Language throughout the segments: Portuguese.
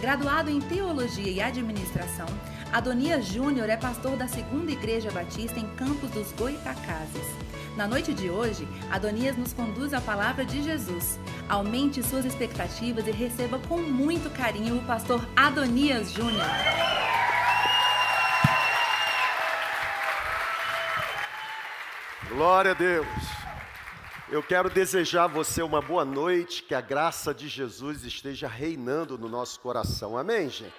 Graduado em Teologia e Administração, Adonias Júnior é pastor da Segunda Igreja Batista em Campos dos Goitacazes. Na noite de hoje, Adonias nos conduz à palavra de Jesus. Aumente suas expectativas e receba com muito carinho o pastor Adonias Júnior. Glória a Deus! Eu quero desejar a você uma boa noite, que a graça de Jesus esteja reinando no nosso coração. Amém, gente?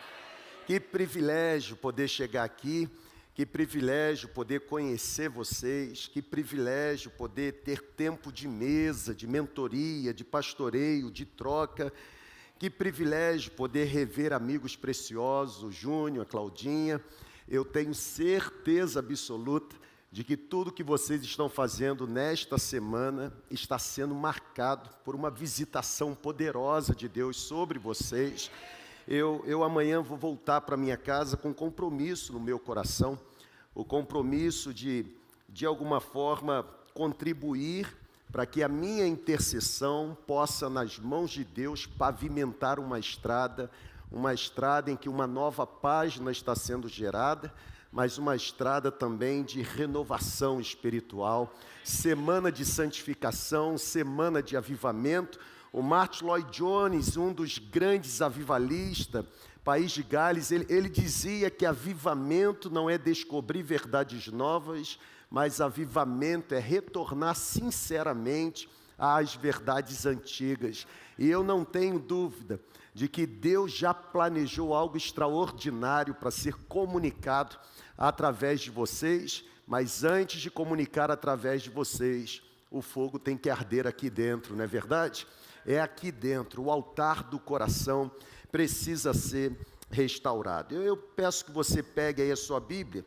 Que privilégio poder chegar aqui, que privilégio poder conhecer vocês, que privilégio poder ter tempo de mesa, de mentoria, de pastoreio, de troca. Que privilégio poder rever amigos preciosos, o Júnior, a Claudinha. Eu tenho certeza absoluta de que tudo que vocês estão fazendo nesta semana está sendo marcado por uma visitação poderosa de Deus sobre vocês. Eu amanhã vou voltar para minha casa com compromisso no meu coração, o compromisso de alguma forma, contribuir para que a minha intercessão possa, nas mãos de Deus, pavimentar uma estrada em que uma nova página está sendo gerada, mas uma estrada também de renovação espiritual, semana de santificação, semana de avivamento. O Martin Lloyd Jones, um dos grandes avivalistas, País de Gales, ele dizia que avivamento não é descobrir verdades novas, mas avivamento é retornar sinceramente às verdades antigas. E eu não tenho dúvida de que Deus já planejou algo extraordinário para ser comunicado através de vocês, mas antes de comunicar através de vocês, o fogo tem que arder aqui dentro, não é verdade? É aqui dentro, o altar do coração precisa ser restaurado. Eu peço que você pegue aí a sua Bíblia,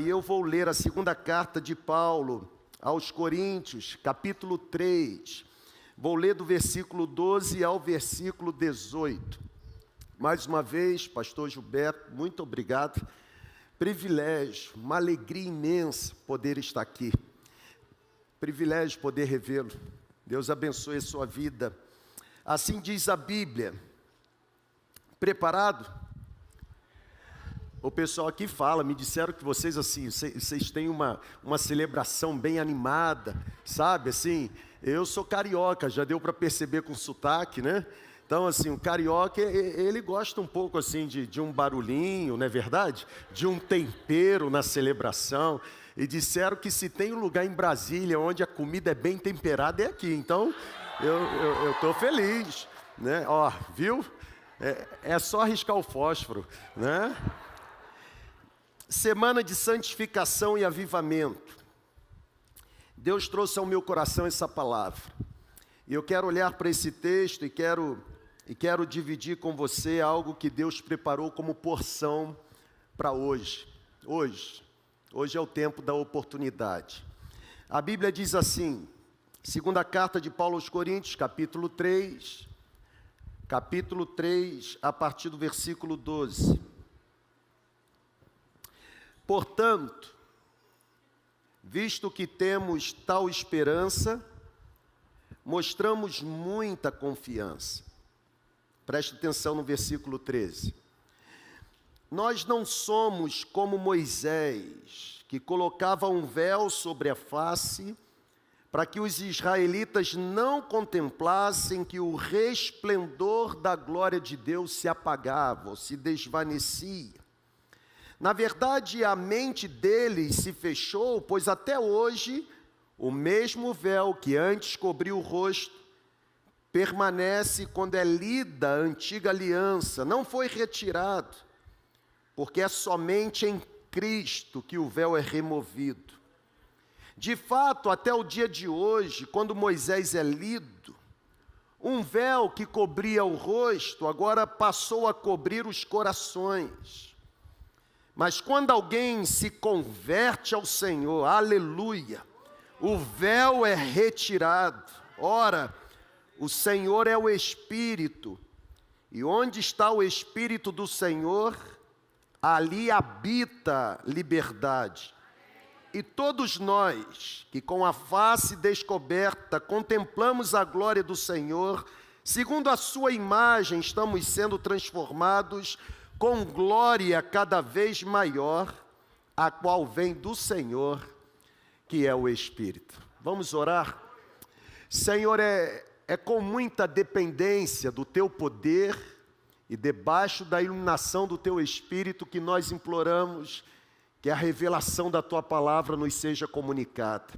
e eu vou ler a segunda carta de Paulo aos Coríntios, capítulo 3, vou ler do versículo 12 ao versículo 18. Mais uma vez, pastor Gilberto, muito obrigado. Privilégio, uma alegria imensa poder estar aqui. Privilégio poder revê-lo. Deus abençoe a sua vida. Assim diz a Bíblia. Preparado? O pessoal aqui fala, me disseram que vocês assim, vocês têm uma celebração bem animada, sabe? Assim, eu sou carioca, já deu para perceber com sotaque, né? Então, assim, o carioca, ele gosta um pouco, assim, de um barulhinho, não é verdade? De um tempero na celebração. E disseram que se tem um lugar em Brasília onde a comida é bem temperada, é aqui. Então, eu estou feliz, né? Ó, viu? É só arriscar o fósforo, né? Semana de santificação e avivamento. Deus trouxe ao meu coração essa palavra. E eu quero olhar para esse texto e quero dividir com você algo que Deus preparou como porção para hoje. Hoje é o tempo da oportunidade. A Bíblia diz assim, segunda carta de Paulo aos Coríntios, capítulo 3, a partir do versículo 12. Portanto, visto que temos tal esperança, mostramos muita confiança. Preste atenção no versículo 13. Nós não somos como Moisés, que colocava um véu sobre a face, para que os israelitas não contemplassem que o resplendor da glória de Deus se apagava, ou se desvanecia. Na verdade, a mente deles se fechou, pois até hoje, o mesmo véu que antes cobria o rosto, permanece quando é lida a antiga aliança, não foi retirado, porque é somente em Cristo que o véu é removido. De fato, até o dia de hoje, quando Moisés é lido, um véu que cobria o rosto, agora passou a cobrir os corações. Mas quando alguém se converte ao Senhor, aleluia, o véu é retirado. Ora, o Senhor é o Espírito, e onde está o Espírito do Senhor, ali habita liberdade. E todos nós, que com a face descoberta contemplamos a glória do Senhor, Segundo a sua imagem, estamos sendo transformados com glória cada vez maior, a qual vem do Senhor, que é o Espírito. Vamos orar? Senhor, é com muita dependência do Teu poder e debaixo da iluminação do Teu Espírito que nós imploramos que a revelação da Tua palavra nos seja comunicada.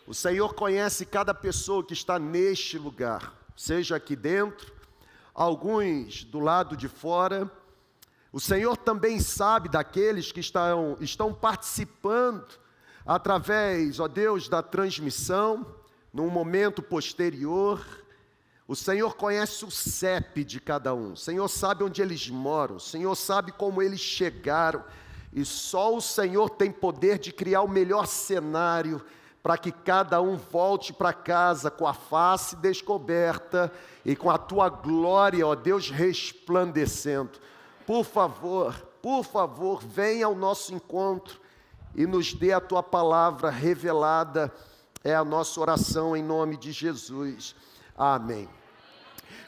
O Senhor conhece cada pessoa que está neste lugar, seja aqui dentro, alguns do lado de fora. O Senhor também sabe daqueles que estão participando através, ó Deus, da transmissão, num momento posterior. O Senhor conhece o CEP de cada um, o Senhor sabe onde eles moram, o Senhor sabe como eles chegaram, e só o Senhor tem poder de criar o melhor cenário para que cada um volte para casa com a face descoberta e com a Tua glória, ó Deus, resplandecendo. Por favor, venha ao nosso encontro e nos dê a Tua palavra revelada. É a nossa oração em nome de Jesus. Amém.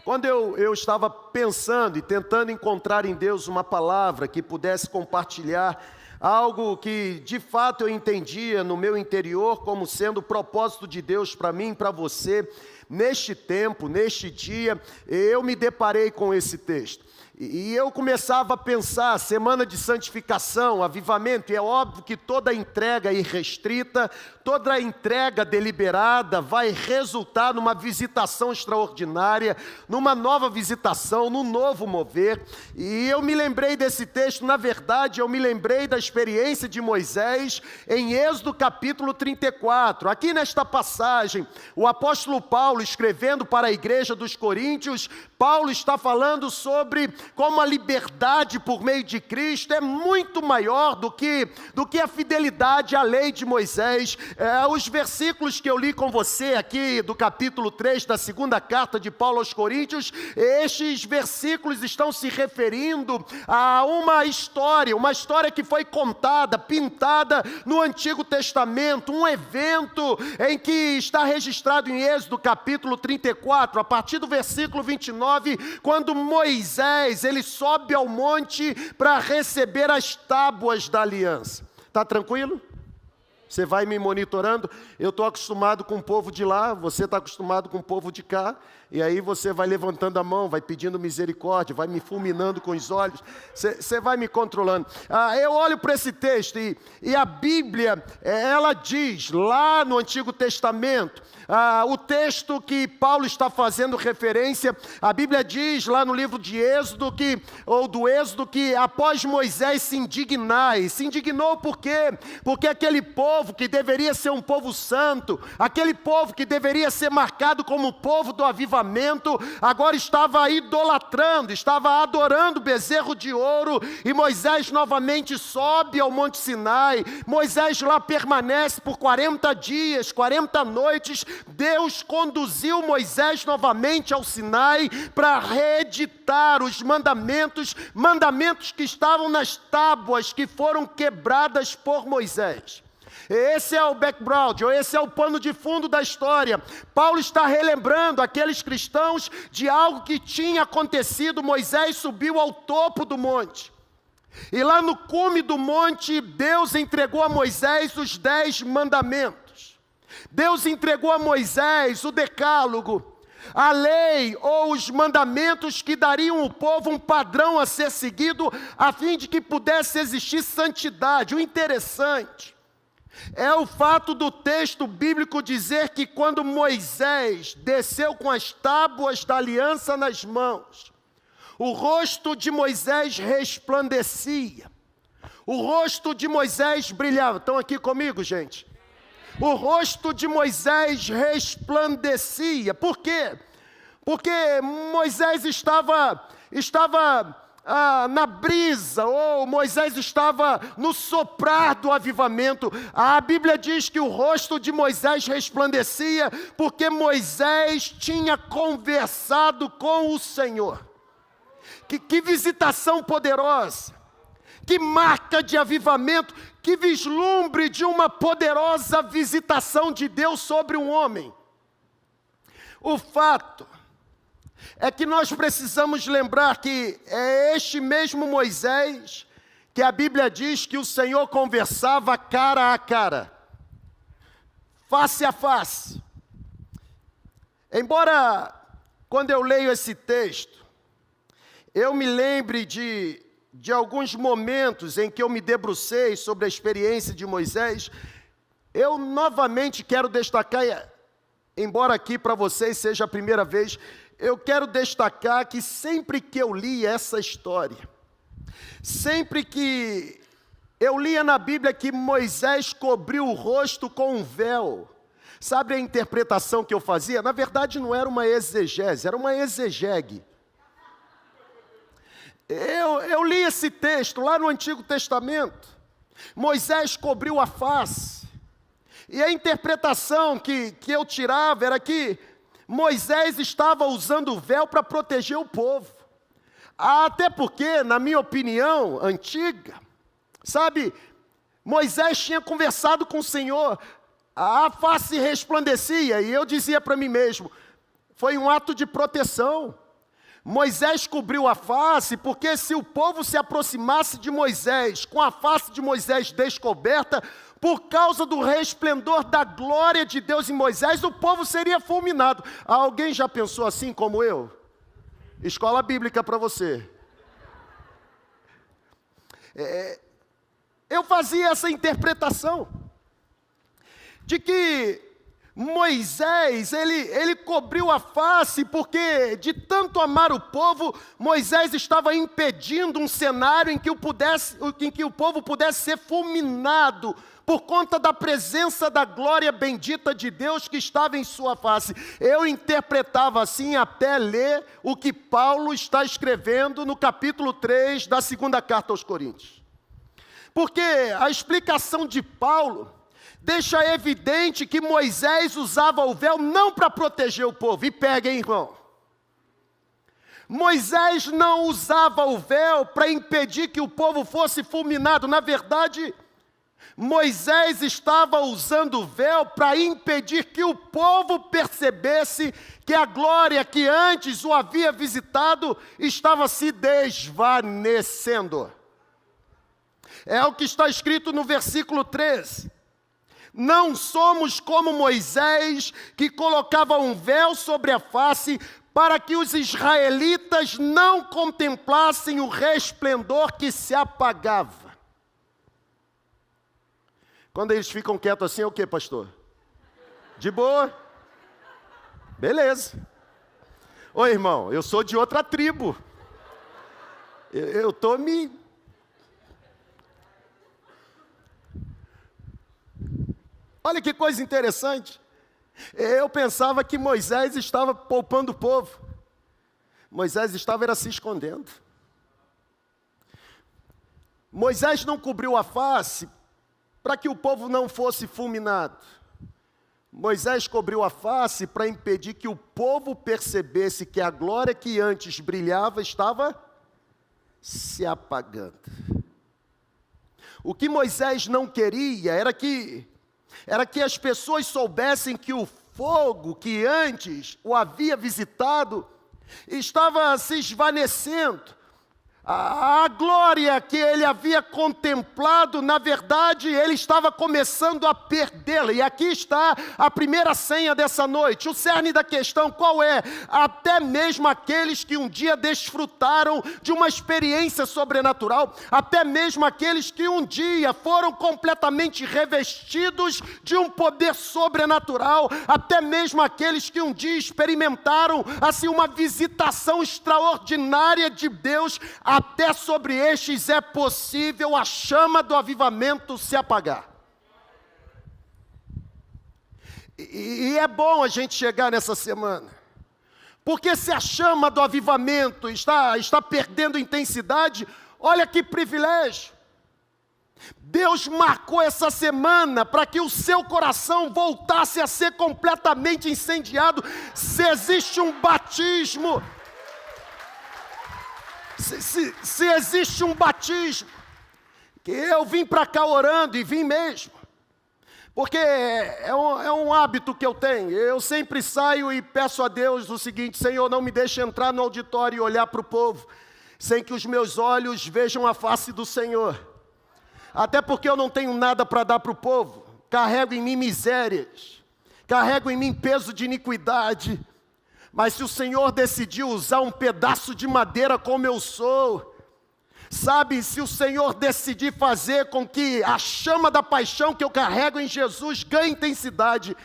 Quando eu estava pensando e tentando encontrar em Deus uma palavra que pudesse compartilhar algo que de fato eu entendia no meu interior como sendo o propósito de Deus para mim e para você, neste tempo, neste dia, eu me deparei com esse texto. E eu começava a pensar, semana de santificação, avivamento, e é óbvio que toda entrega irrestrita, toda entrega deliberada vai resultar numa visitação extraordinária, numa nova visitação, num novo mover. E eu me lembrei desse texto, na verdade, eu me lembrei da experiência de Moisés em Êxodo capítulo 34. Aqui nesta passagem, o apóstolo Paulo, escrevendo para a igreja dos Coríntios, Paulo está falando sobre como a liberdade por meio de Cristo é muito maior do que a fidelidade à lei de Moisés. Os versículos que eu li com você aqui do capítulo 3 da segunda carta de Paulo aos Coríntios, estes versículos estão se referindo a uma história que foi contada, pintada no Antigo Testamento, um evento em que está registrado em Êxodo capítulo 34, a partir do versículo 29, quando Moisés, ele sobe ao monte para receber as tábuas da aliança. Está tranquilo? Você vai me monitorando? Eu estou acostumado com o povo de lá, você está acostumado com o povo de cá, e aí você vai levantando a mão, vai pedindo misericórdia, vai me fulminando com os olhos, você vai me controlando. Eu olho para esse texto e a Bíblia, ela diz, lá no Antigo Testamento, o texto que Paulo está fazendo referência, a Bíblia diz lá no livro de Êxodo, do Êxodo, que após Moisés se indignou por quê? Porque aquele povo que deveria ser um povo santo, aquele povo que deveria ser marcado como o povo do avivamento, agora estava idolatrando, estava adorando bezerro de ouro, e Moisés novamente sobe ao Monte Sinai. Moisés lá permanece por 40 dias, 40 noites, Deus conduziu Moisés novamente ao Sinai para reeditar os mandamentos que estavam nas tábuas que foram quebradas por Moisés. Esse é o background, ou esse é o pano de fundo da história. Paulo está relembrando aqueles cristãos de algo que tinha acontecido. Moisés subiu ao topo do monte. E lá no cume do monte, Deus entregou a Moisés os 10 mandamentos. Deus entregou a Moisés o decálogo, a lei ou os mandamentos que dariam ao povo um padrão a ser seguido, a fim de que pudesse existir santidade. O interessante é o fato do texto bíblico dizer que quando Moisés desceu com as tábuas da aliança nas mãos, o rosto de Moisés resplandecia, o rosto de Moisés brilhava. Estão aqui comigo, gente? O rosto de Moisés resplandecia. Por quê? Porque Moisés estava na brisa, ou Moisés estava no soprar do avivamento. A Bíblia diz que o rosto de Moisés resplandecia porque Moisés tinha conversado com o Senhor. Que visitação poderosa! Que marca de avivamento, que vislumbre de uma poderosa visitação de Deus sobre um homem. O fato é que nós precisamos lembrar que é este mesmo Moisés que a Bíblia diz que o Senhor conversava cara a cara, face a face. Embora, quando eu leio esse texto, eu me lembre de alguns momentos em que eu me debrucei sobre a experiência de Moisés, eu novamente quero destacar, embora aqui para vocês seja a primeira vez, eu quero destacar que sempre que eu li essa história, sempre que eu lia na Bíblia que Moisés cobriu o rosto com um véu, sabe a interpretação que eu fazia? Na verdade não era uma exegese, era uma exegegue. Eu li esse texto lá no Antigo Testamento. Moisés cobriu a face. E a interpretação que eu tirava era que Moisés estava usando o véu para proteger o povo. Até porque, na minha opinião antiga, sabe, Moisés tinha conversado com o Senhor, a face resplandecia, e eu dizia para mim mesmo, foi um ato de proteção. Moisés cobriu a face, porque se o povo se aproximasse de Moisés, com a face de Moisés descoberta, por causa do resplendor da glória de Deus em Moisés, o povo seria fulminado. Alguém já pensou assim como eu? Escola bíblica para você. Eu fazia essa interpretação, de que Moisés, ele cobriu a face porque de tanto amar o povo, Moisés estava impedindo um cenário em que o povo pudesse ser fulminado por conta da presença da glória bendita de Deus que estava em sua face. Eu interpretava assim até ler o que Paulo está escrevendo no capítulo 3 da segunda carta aos Coríntios. Porque a explicação de Paulo deixa evidente que Moisés usava o véu não para proteger o povo. E peguem, irmão. Moisés não usava o véu para impedir que o povo fosse fulminado. Na verdade, Moisés estava usando o véu para impedir que o povo percebesse que a glória que antes o havia visitado estava se desvanecendo. É o que está escrito no versículo 13. Não somos como Moisés, que colocava um véu sobre a face, para que os israelitas não contemplassem o resplendor que se apagava. Quando eles ficam quietos assim, é o que, pastor? De boa? Beleza. Ô irmão, eu sou de outra tribo. Eu estou me... Olha que coisa interessante. Eu pensava que Moisés estava poupando o povo. Moisés estava se escondendo. Moisés não cobriu a face para que o povo não fosse fulminado. Moisés cobriu a face para impedir que o povo percebesse que a glória que antes brilhava estava se apagando. O que Moisés não queria era que as pessoas soubessem que o fogo que antes o havia visitado estava se esvanecendo. A glória que ele havia contemplado, na verdade, ele estava começando a perdê-la. E aqui está a primeira senha dessa noite. O cerne da questão qual é? Até mesmo aqueles que um dia desfrutaram de uma experiência sobrenatural, até mesmo aqueles que um dia foram completamente revestidos de um poder sobrenatural, até mesmo aqueles que um dia experimentaram assim uma visitação extraordinária de Deus, até sobre estes é possível a chama do avivamento se apagar. E é bom a gente chegar nessa semana, porque se a chama do avivamento está perdendo intensidade, olha que privilégio. Deus marcou essa semana para que o seu coração voltasse a ser completamente incendiado. Se existe um batismo, se existe um batismo, que eu vim para cá orando e vim mesmo, Porque é um hábito que eu tenho. Eu sempre saio e peço a Deus o seguinte: Senhor, não me deixe entrar no auditório e olhar para o povo sem que os meus olhos vejam a face do Senhor. Até porque eu não tenho nada para dar para o povo. Carrego em mim misérias, carrego em mim peso de iniquidade. Mas se o Senhor decidiu usar um pedaço de madeira como eu sou, sabe, se o Senhor decidir fazer com que a chama da paixão que eu carrego em Jesus ganhe intensidade,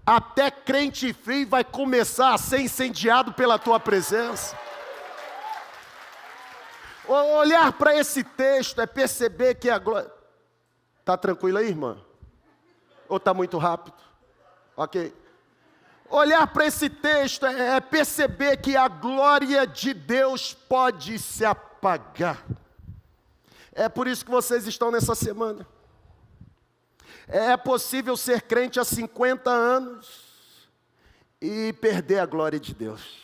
até crente frio vai começar a ser incendiado pela tua presença. Olhar para esse texto é perceber que a glória... Está tranquilo aí, irmã? Ou está muito rápido? Ok. Olhar para esse texto é perceber que a glória de Deus pode se apagar. É por isso que vocês estão nessa semana. É possível ser crente há 50 anos e perder a glória de Deus.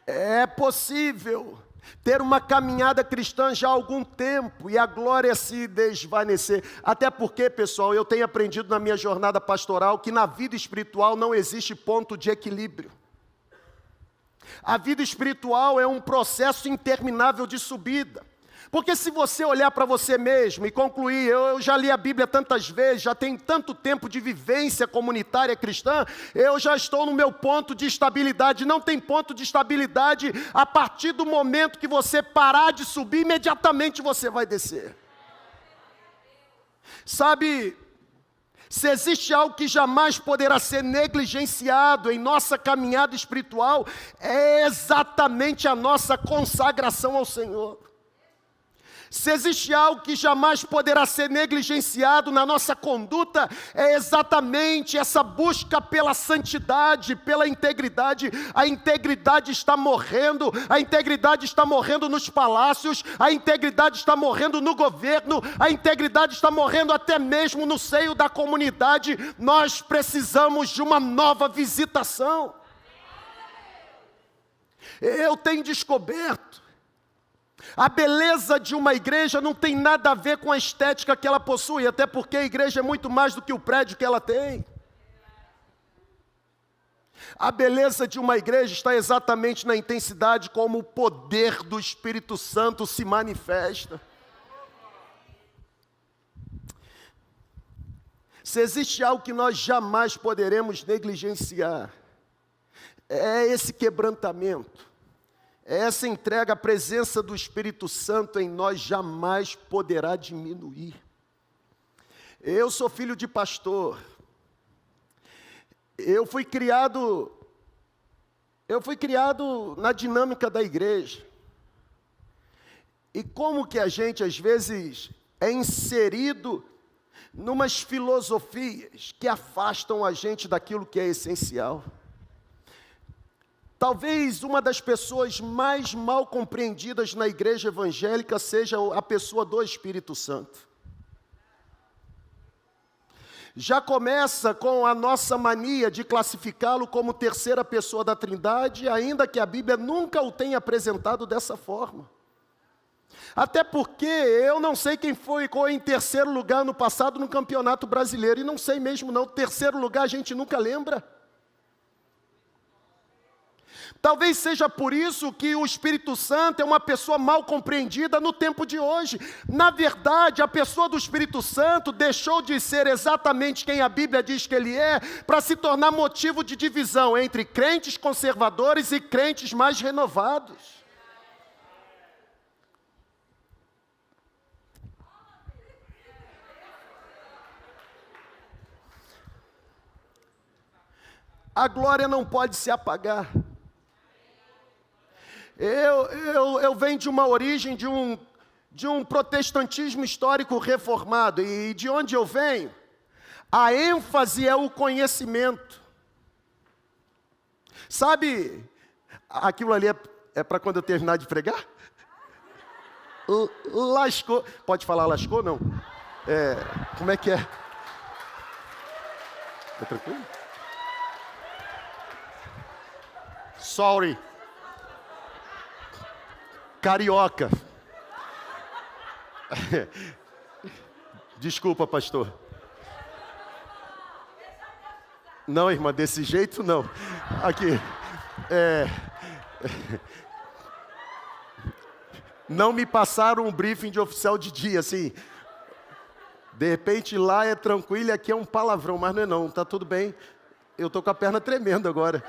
É possível ter uma caminhada cristã já há algum tempo e a glória se desvanecer. Até porque, pessoal, eu tenho aprendido na minha jornada pastoral que na vida espiritual não existe ponto de equilíbrio. A vida espiritual é um processo interminável de subida. Porque se você olhar para você mesmo e concluir, eu já li a Bíblia tantas vezes, já tenho tanto tempo de vivência comunitária cristã, eu já estou no meu ponto de estabilidade. Não tem ponto de estabilidade a partir do momento que você parar de subir, imediatamente você vai descer. Sabe, se existe algo que jamais poderá ser negligenciado em nossa caminhada espiritual, é exatamente a nossa consagração ao Senhor. Se existe algo que jamais poderá ser negligenciado na nossa conduta, é exatamente essa busca pela santidade, pela integridade. A integridade está morrendo, a integridade está morrendo nos palácios, a integridade está morrendo no governo, a integridade está morrendo até mesmo no seio da comunidade. Nós precisamos de uma nova visitação. Eu tenho descoberto, a beleza de uma igreja não tem nada a ver com a estética que ela possui, até porque a igreja é muito mais do que o prédio que ela tem. A beleza de uma igreja está exatamente na intensidade como o poder do Espírito Santo se manifesta. Se existe algo que nós jamais poderemos negligenciar, é esse quebrantamento. Essa entrega à presença do Espírito Santo em nós jamais poderá diminuir. Eu sou filho de pastor. Eu fui criado na dinâmica da igreja. E como que a gente às vezes é inserido numas filosofias que afastam a gente daquilo que é essencial. Talvez uma das pessoas mais mal compreendidas na igreja evangélica seja a pessoa do Espírito Santo. Já começa com a nossa mania de classificá-lo como terceira pessoa da Trindade, ainda que a Bíblia nunca o tenha apresentado dessa forma. Até porque eu não sei quem ficou em terceiro lugar no passado no Campeonato Brasileiro, e não sei mesmo não, terceiro lugar a gente nunca lembra. Talvez seja por isso que o Espírito Santo é uma pessoa mal compreendida no tempo de hoje. Na verdade, a pessoa do Espírito Santo deixou de ser exatamente quem a Bíblia diz que ele é, para se tornar motivo de divisão entre crentes conservadores e crentes mais renovados. A glória não pode se apagar. Eu venho de uma origem de um protestantismo histórico reformado, e de onde eu venho, a ênfase é o conhecimento. Sabe, aquilo ali é para quando eu terminar de pregar? Lascou, pode falar lascou não? Como é que é? Tá tranquilo? Sorry. Carioca. Desculpa, pastor. Não, irmã, desse jeito não. Aqui. Não me passaram um briefing de oficial de dia, assim. De repente lá é tranquilo e aqui é um palavrão, mas não é não, tá tudo bem. Eu tô com a perna tremendo agora.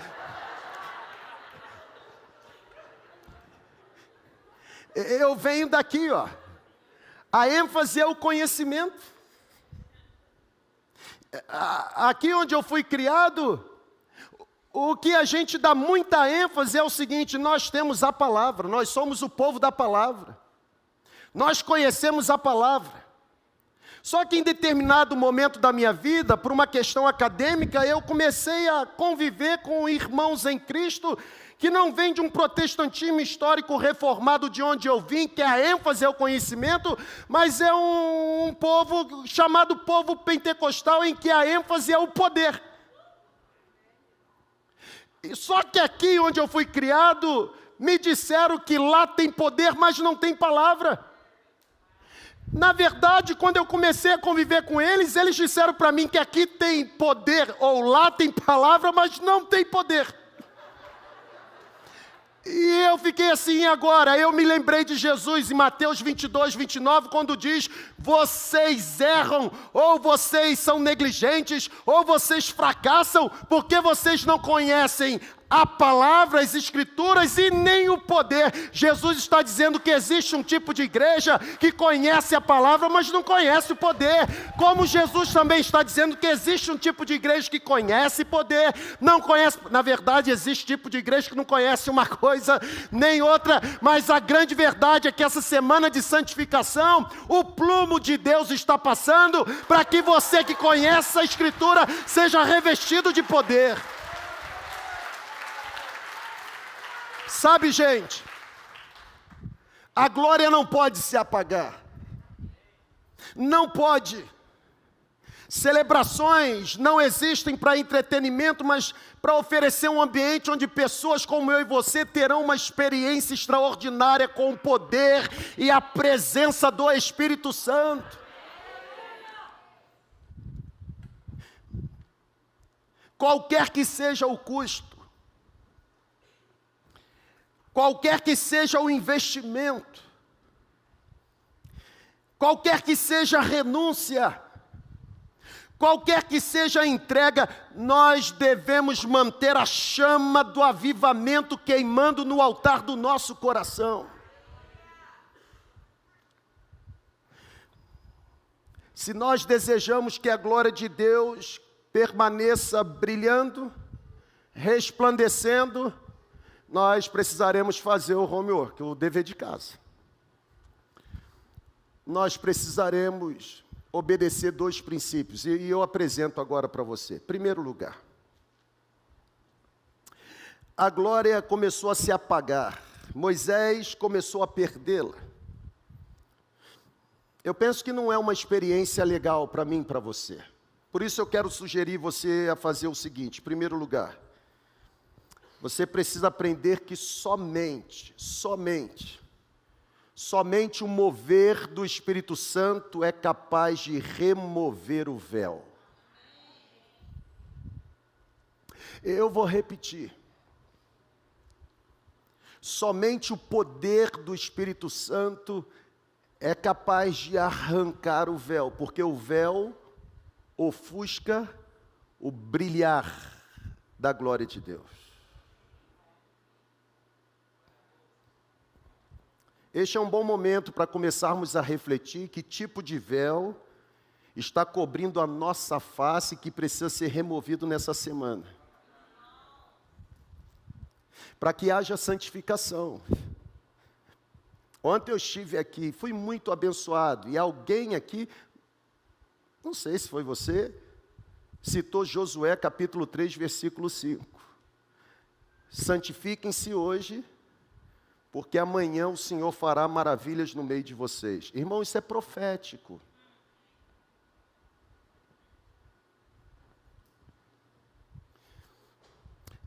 Eu venho daqui, ó. A ênfase é o conhecimento. Aqui onde eu fui criado, o que a gente dá muita ênfase é o seguinte: nós temos a palavra, nós somos o povo da palavra. Nós conhecemos a palavra. Só que em determinado momento da minha vida, por uma questão acadêmica, eu comecei a conviver com irmãos em Cristo que não vêm de um protestantismo histórico reformado de onde eu vim, que a ênfase é o conhecimento, mas é um povo chamado povo pentecostal, em que a ênfase é o poder. Só que aqui onde eu fui criado, me disseram que lá tem poder, mas não tem palavra. Na verdade, quando eu comecei a conviver com eles, eles disseram para mim que aqui tem poder, ou lá tem palavra, mas não tem poder. E eu fiquei assim agora, eu me lembrei de Jesus em Mateus 22, 29, quando diz: vocês erram, ou vocês são negligentes, ou vocês fracassam, porque vocês não conhecem a palavra, as escrituras e nem o poder. Jesus está dizendo que existe um tipo de igreja que conhece a palavra, mas não conhece o poder. Como Jesus também está dizendo que existe um tipo de igreja que conhece poder, não conhece. Na verdade, existe tipo de igreja que não conhece uma coisa nem outra, mas a grande verdade é que essa semana de santificação, o plumo de Deus está passando para que você que conhece a escritura seja revestido de poder. Sabe, gente, a glória não pode se apagar. Não pode. Celebrações não existem para entretenimento, mas para oferecer um ambiente onde pessoas como eu e você terão uma experiência extraordinária com o poder e a presença do Espírito Santo. Qualquer que seja o custo, qualquer que seja o investimento, qualquer que seja a renúncia, qualquer que seja a entrega, nós devemos manter a chama do avivamento queimando no altar do nosso coração. Se nós desejamos que a glória de Deus permaneça brilhando, resplandecendo, nós precisaremos fazer o homework, o dever de casa. Nós precisaremos obedecer 2 princípios, e eu apresento agora para você. Primeiro lugar, a glória começou a se apagar, Moisés começou a perdê-la. Eu penso que não é uma experiência legal para mim e para você. Por isso eu quero sugerir você a fazer o seguinte: em primeiro lugar, você precisa aprender que somente o mover do Espírito Santo é capaz de remover o véu. Eu vou repetir. Somente o poder do Espírito Santo é capaz de arrancar o véu, porque o véu ofusca o brilhar da glória de Deus. Este é um bom momento para começarmos a refletir que tipo de véu está cobrindo a nossa face que precisa ser removido nessa semana. Para que haja santificação. Ontem eu estive aqui, fui muito abençoado, e alguém aqui, não sei se foi você, citou Josué capítulo 3, versículo 5. Santifiquem-se hoje, porque amanhã o Senhor fará maravilhas no meio de vocês. Irmão, isso é profético.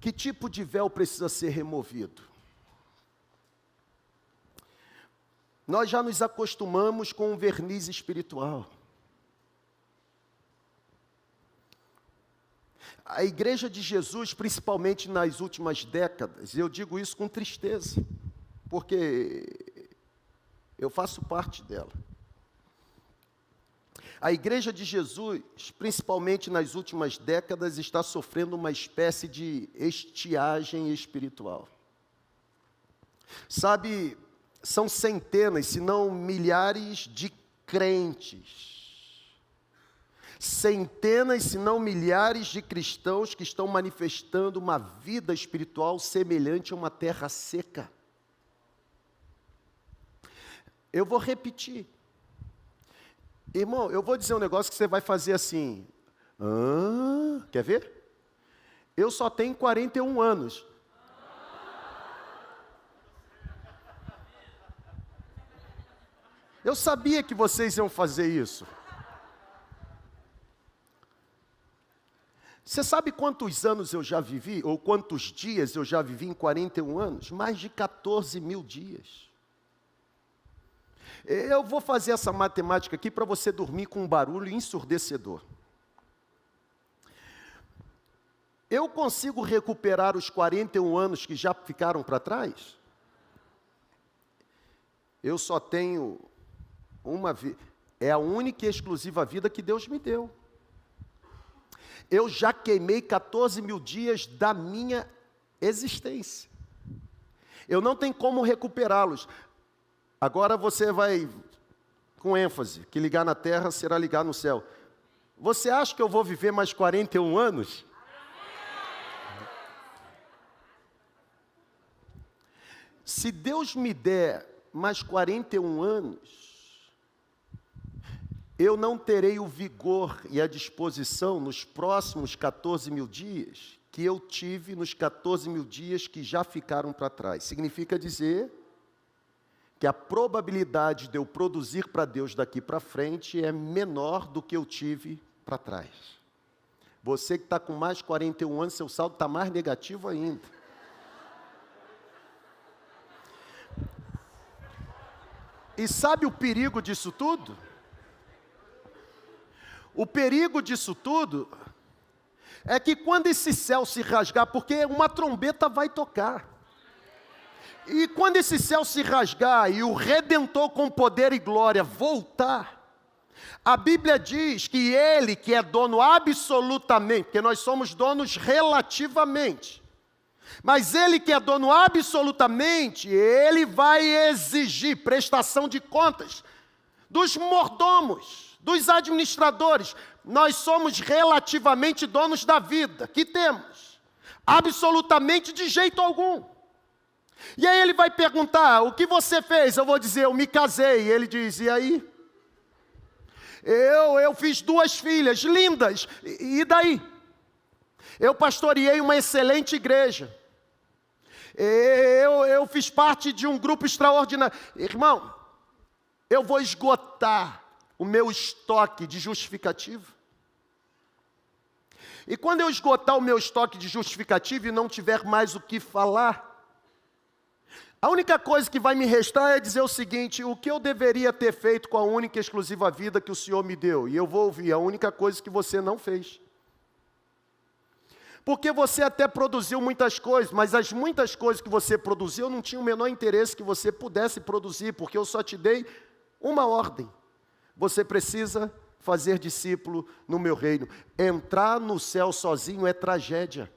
Que tipo de véu precisa ser removido? Nós já nos acostumamos com um verniz espiritual. A igreja de Jesus, principalmente nas últimas décadas, eu digo isso com tristeza, porque eu faço parte dela. A igreja de Jesus, principalmente nas últimas décadas, está sofrendo uma espécie de estiagem espiritual. Sabe, são centenas, se não milhares de crentes. Centenas, se não milhares de cristãos que estão manifestando uma vida espiritual semelhante a uma terra seca. Eu vou repetir. Irmão, eu vou dizer um negócio que você vai fazer assim. Quer ver? Eu só tenho 41 anos. Eu sabia que vocês iam fazer isso. Você sabe quantos anos eu já vivi, ou quantos dias eu já vivi em 41 anos? Mais de 14 mil dias. Eu vou fazer essa matemática aqui para você dormir com um barulho ensurdecedor. Eu consigo recuperar os 41 anos que já ficaram para trás? Eu só tenho uma vida. É a única e exclusiva vida que Deus me deu. Eu já queimei 14 mil dias da minha existência. Eu não tenho como recuperá-los. Agora você vai, com ênfase, que ligar na terra será ligar no céu. Você acha que eu vou viver mais 41 anos? Se Deus me der mais 41 anos, eu não terei o vigor e a disposição nos próximos 14 mil dias que eu tive nos 14 mil dias que já ficaram para trás. Significa dizer que a probabilidade de eu produzir para Deus daqui para frente é menor do que eu tive para trás. Você que está com mais 41 anos, seu saldo está mais negativo ainda. E sabe o perigo disso tudo? O perigo disso tudo é que quando esse céu se rasgar, porque uma trombeta vai tocar, e quando esse céu se rasgar e o Redentor com poder e glória voltar, a Bíblia diz que Ele que é dono absolutamente, porque nós somos donos relativamente, mas Ele que é dono absolutamente, Ele vai exigir prestação de contas dos mordomos, dos administradores. Nós somos relativamente donos da vida que temos, absolutamente de jeito algum. E aí ele vai perguntar, o que você fez? Eu vou dizer, eu me casei. E ele diz, e aí? Eu fiz 2 filhas lindas, e daí? Eu pastoreei uma excelente igreja. Eu fiz parte de um grupo extraordinário. Irmão, eu vou esgotar o meu estoque de justificativo. E quando eu esgotar o meu estoque de justificativo e não tiver mais o que falar, a única coisa que vai me restar é dizer o seguinte, o que eu deveria ter feito com a única e exclusiva vida que o Senhor me deu? E eu vou ouvir, a única coisa que você não fez. Porque você até produziu muitas coisas, mas as muitas coisas que você produziu, eu não tinha o menor interesse que você pudesse produzir, porque eu só te dei uma ordem. Você precisa fazer discípulo no meu reino. Entrar no céu sozinho é tragédia.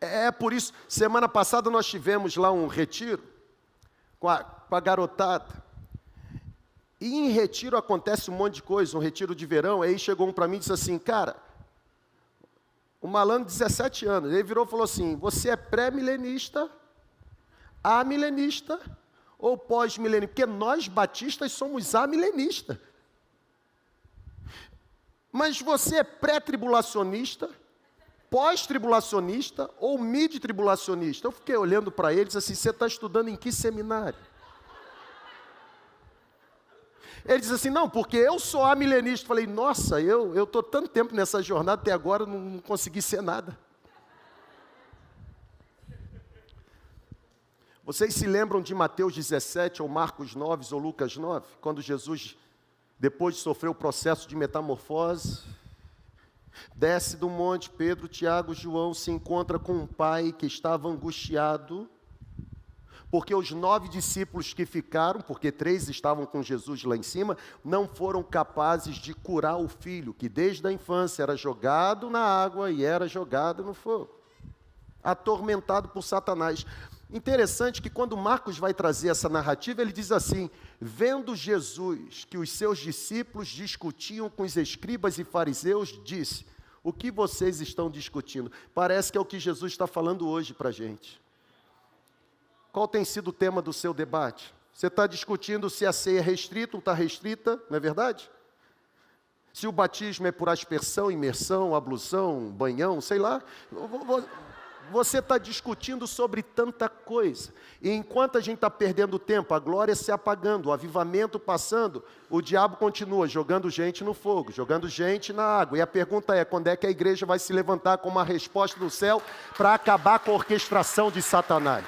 É por isso, semana passada nós tivemos lá um retiro com a garotada. E em retiro acontece um monte de coisa, um retiro de verão. Aí chegou um para mim e disse assim, cara, o malandro de 17 anos, ele virou e falou assim, você é pré-milenista, amilenista ou pós-milenista? Porque nós batistas somos amilenistas. Mas você é pré-tribulacionista, pós-tribulacionista ou mid-tribulacionista? Eu fiquei olhando para eles assim, você está estudando em que seminário? Ele diz assim, não, porque eu sou amilenista. Falei, nossa, eu estou tanto tempo nessa jornada, até agora não consegui ser nada. Vocês se lembram de Mateus 17, ou Marcos 9, ou Lucas 9? Quando Jesus depois de sofrer o processo de metamorfose, desce do monte. Pedro, Tiago, João se encontra com um pai que estava angustiado, porque os 9 discípulos que ficaram, porque 3 estavam com Jesus lá em cima, não foram capazes de curar o filho, que desde a infância era jogado na água e era jogado no fogo, atormentado por Satanás. Interessante que quando Marcos vai trazer essa narrativa, ele diz assim: vendo Jesus que os seus discípulos discutiam com os escribas e fariseus, disse: o que vocês estão discutindo? Parece que é o que Jesus está falando hoje para a gente. Qual tem sido o tema do seu debate? Você está discutindo se a ceia é restrita ou está restrita, não é verdade? Se o batismo é por aspersão, imersão, ablusão, banhão, sei lá. Você está discutindo sobre tanta coisa. E enquanto a gente está perdendo tempo, a glória se apagando, o avivamento passando, o diabo continua jogando gente no fogo, jogando gente na água. E a pergunta é: quando é que a igreja vai se levantar com uma resposta do céu para acabar com a orquestração de Satanás?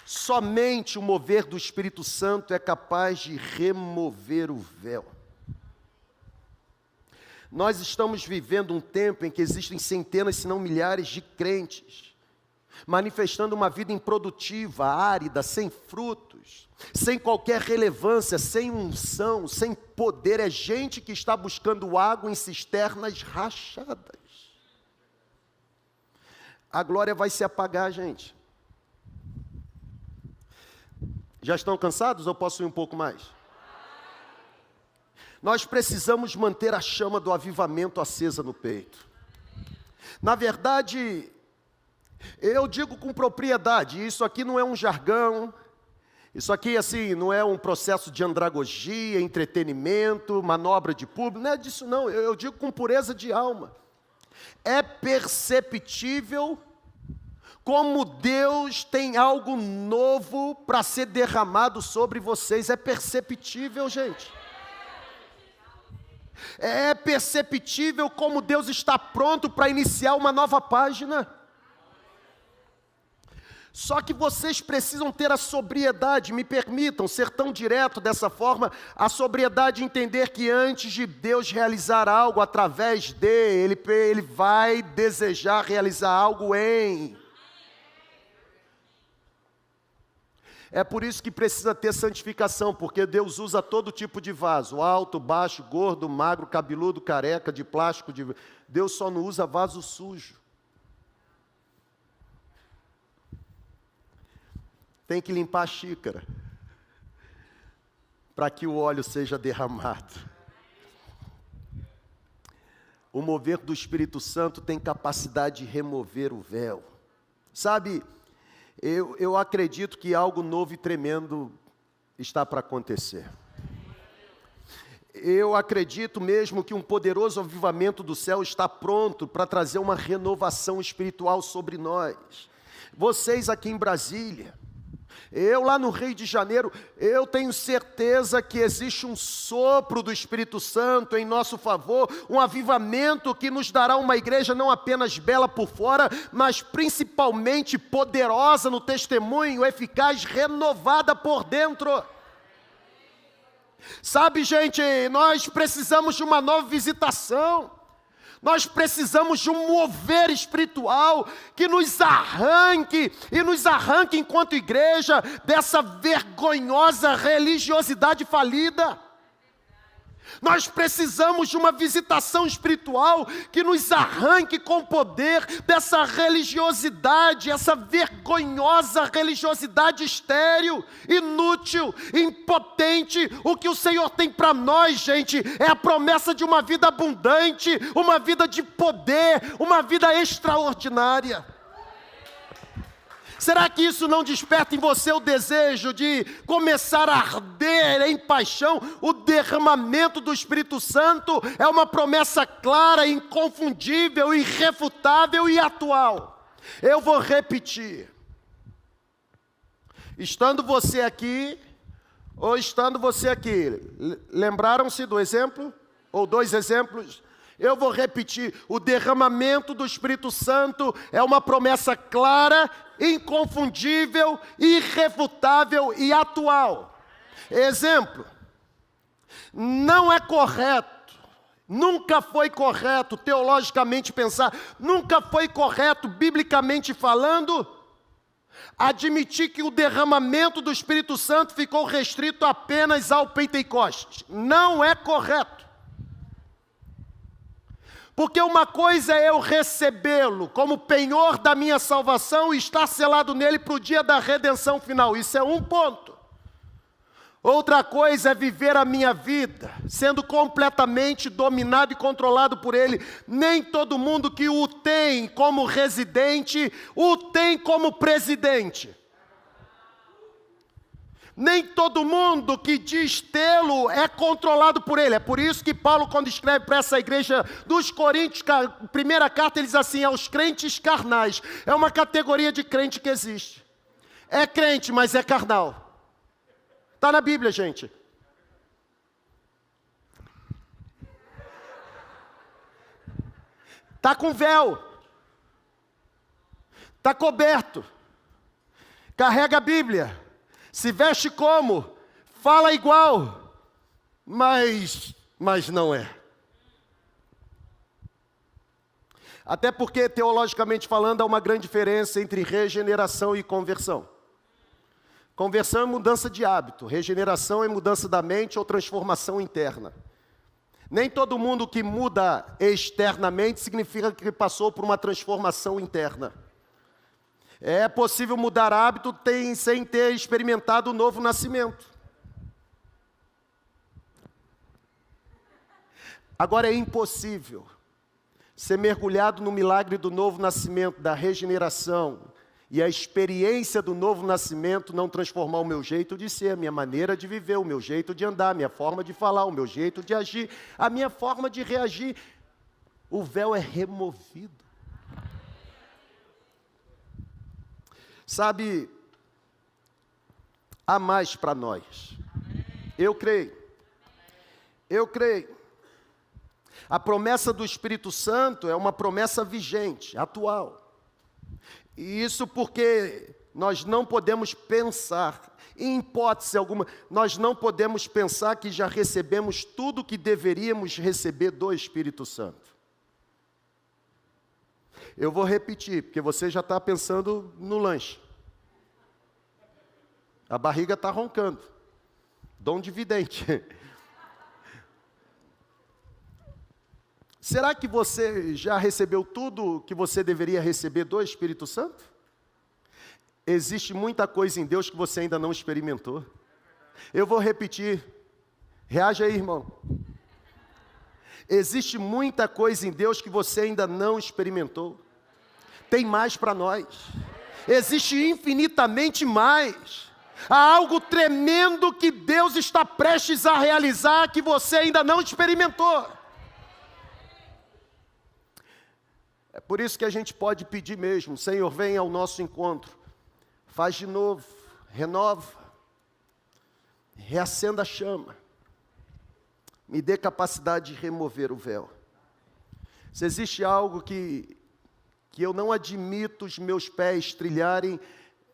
Somente o mover do Espírito Santo é capaz de remover o véu. Nós estamos vivendo um tempo em que existem centenas, se não milhares de crentes, manifestando uma vida improdutiva, árida, sem frutos, sem qualquer relevância, sem unção, sem poder. É gente que está buscando água em cisternas rachadas. A glória vai se apagar, gente. Já estão cansados ou posso ir um pouco mais? Nós precisamos manter a chama do avivamento acesa no peito. Na verdade, eu digo com propriedade, isso aqui não é um jargão, isso aqui assim, não é um processo de andragogia, entretenimento, manobra de público, não é disso não, eu digo com pureza de alma. É perceptível como Deus tem algo novo para ser derramado sobre vocês. É perceptível, gente. É perceptível como Deus está pronto para iniciar uma nova página. Só que vocês precisam ter a sobriedade, me permitam ser tão direto dessa forma, a sobriedade de entender que antes de Deus realizar algo através Ele vai desejar realizar algo em. É por isso que precisa ter santificação, porque Deus usa todo tipo de vaso, alto, baixo, gordo, magro, cabeludo, careca, de plástico. Deus só não usa vaso sujo. Tem que limpar a xícara, para que o óleo seja derramado. O mover do Espírito Santo tem capacidade de remover o véu. Sabe, eu acredito que algo novo e tremendo está para acontecer. Eu acredito mesmo que um poderoso avivamento do céu está pronto para trazer uma renovação espiritual sobre nós. Vocês aqui em Brasília, eu lá no Rio de Janeiro, eu tenho certeza que existe um sopro do Espírito Santo em nosso favor, um avivamento que nos dará uma igreja não apenas bela por fora, mas principalmente poderosa no testemunho, eficaz, renovada por dentro. Sabe, gente, nós precisamos de uma nova visitação. Nós precisamos de um mover espiritual que nos arranque enquanto igreja dessa vergonhosa religiosidade falida. Nós precisamos de uma visitação espiritual que nos arranque com o poder dessa religiosidade, essa vergonhosa religiosidade estéril, inútil, impotente. O que o Senhor tem para nós, gente, é a promessa de uma vida abundante, uma vida de poder, uma vida extraordinária. Será que isso não desperta em você o desejo de começar a arder em paixão? O derramamento do Espírito Santo é uma promessa clara, inconfundível, irrefutável e atual. Eu vou repetir. Estando você aqui, lembraram-se do exemplo? Ou 2 exemplos? Eu vou repetir, o derramamento do Espírito Santo é uma promessa clara, inconfundível, irrefutável e atual. Exemplo, não é correto, nunca foi correto teologicamente pensar, nunca foi correto biblicamente falando, admitir que o derramamento do Espírito Santo ficou restrito apenas ao Pentecostes. Não é correto. Porque uma coisa é eu recebê-lo como penhor da minha salvação e estar selado nele para o dia da redenção final. Isso é um ponto. Outra coisa é viver a minha vida, sendo completamente dominado e controlado por ele. Nem todo mundo que o tem como residente, o tem como presidente. Nem todo mundo que diz tê-lo é controlado por ele. É por isso que Paulo, quando escreve para essa igreja dos Coríntios, primeira carta, ele diz assim, aos crentes carnais. É uma categoria de crente que existe. É crente, mas é carnal. Está na Bíblia, gente. Está com véu. Está coberto. Carrega a Bíblia. Se veste como? Fala igual. Mas não é. Até porque, teologicamente falando, há uma grande diferença entre regeneração e conversão. Conversão é mudança de hábito, regeneração é mudança da mente ou transformação interna. Nem todo mundo que muda externamente significa que passou por uma transformação interna. É possível mudar hábito sem ter experimentado o novo nascimento. Agora é impossível ser mergulhado no milagre do novo nascimento, da regeneração, e a experiência do novo nascimento não transformar o meu jeito de ser, a minha maneira de viver, o meu jeito de andar, a minha forma de falar, o meu jeito de agir, a minha forma de reagir. O véu é removido. Sabe, há mais para nós. Eu creio. A promessa do Espírito Santo é uma promessa vigente, atual. E isso porque nós não podemos pensar, em hipótese alguma, nós não podemos pensar que já recebemos tudo o que deveríamos receber do Espírito Santo. Eu vou repetir, porque você já está pensando no lanche. A barriga está roncando. Dom de vidente. Será que você já recebeu tudo que você deveria receber do Espírito Santo? Existe muita coisa em Deus que você ainda não experimentou. Eu vou repetir. Reaja aí, irmão. Existe muita coisa em Deus que você ainda não experimentou. Tem mais para nós. Existe infinitamente mais. Há algo tremendo que Deus está prestes a realizar que você ainda não experimentou. É por isso que a gente pode pedir mesmo, Senhor, vem ao nosso encontro, faz de novo, renova, reacenda a chama, me dê capacidade de remover o véu. Se existe algo que eu não admito os meus pés trilharem,